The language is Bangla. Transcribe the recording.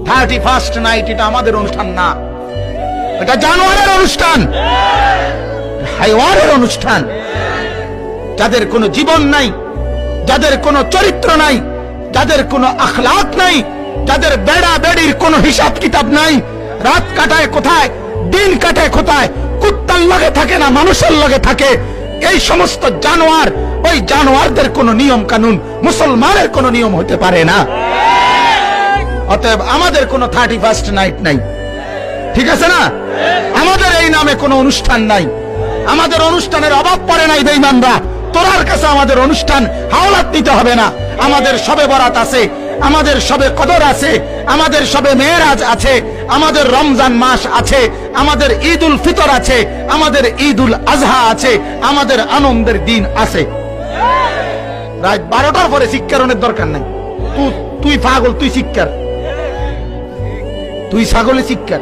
31st নাইট এটা আমাদের অনুষ্ঠান না, এটা জানোয়ারের অনুষ্ঠান, হাইওয়ানের অনুষ্ঠান। যাদের কোনো জীবন নাই, যাদের কোনো চরিত্র নাই, যাদের কোনো আখলাক নাই, যাদের বেড়া বেড়ির কোনো হিসাব কিতাব নাই, রাত কাটায় কোথায়, দিন কাটায় কোথায়, কুত্তার লগে থাকে না মানুষের লগে থাকে, এই সমস্ত জানোয়ার, ওই জানোয়ারদের কোনো নিয়ম কানুন মুসলমানের কোনো নিয়ম হতে পারে না। অতএব আমাদের কোনো 31st নাইট নাই, ঠিক আছে না? আমাদের এই নামে কোনো অনুষ্ঠান নাই, আমাদের অনুষ্ঠানের অভাব পড়ে নাই বেঈমানরা। তোরার কাছে আমাদের অনুষ্ঠান হাওলাত দিতে হবে না। আমাদের শবে বরাত আছে, আমাদের শবে কদর আছে, আমাদের শবে মেরাজ আছে, আমাদের রমজান মাস আছে, আমাদের ঈদুল ফিতর আছে, আমাদের ঈদুল আজহা আছে, আমাদের আনন্দের দিন আছে। রাত 12টার পরে শিক্ষারণের দরকার নাই। তুই পাগল, তুই শিক্ষার, তুই ছাগলে শিক্ষার।